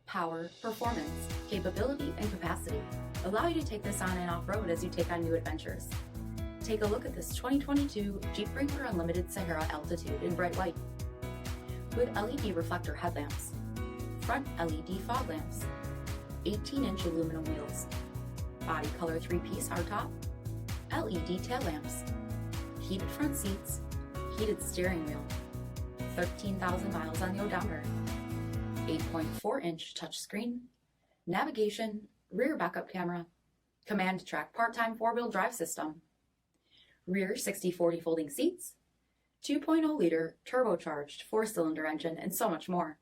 power, performance, capability, and capacity allow you to take this on and off-road as you take on new adventures. Take a look at this 2022 Jeep Wrangler Unlimited Sahara Altitude in bright white. With LED reflector headlamps, front LED fog lamps, 18-inch aluminum wheels, body color 3-piece hardtop, LED tail lamps, heated front seats, heated steering wheel, 13,000 miles on the odometer, 8.4-inch touchscreen, navigation, rear backup camera, command track part-time 4-wheel drive system, rear 60/40 folding seats, 2.0-liter turbocharged 4-cylinder engine, and so much more.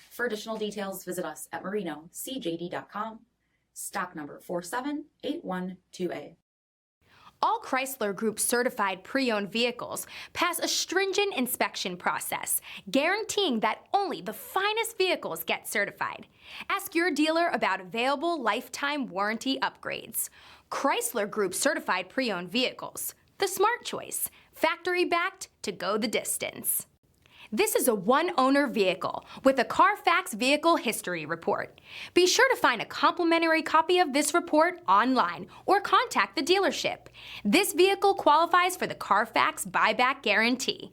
For additional details, visit us at marinocjd.com, stock number 47812A. All Chrysler Group certified pre-owned vehicles pass a stringent inspection process, guaranteeing that only the finest vehicles get certified. Ask your dealer about available lifetime warranty upgrades. Chrysler Group certified pre-owned vehicles, the smart choice, factory-backed to go the distance. This is a one-owner vehicle with a CARFAX vehicle history report. Be sure to find a complimentary copy of this report online or contact the dealership. This vehicle qualifies for the CARFAX buyback guarantee.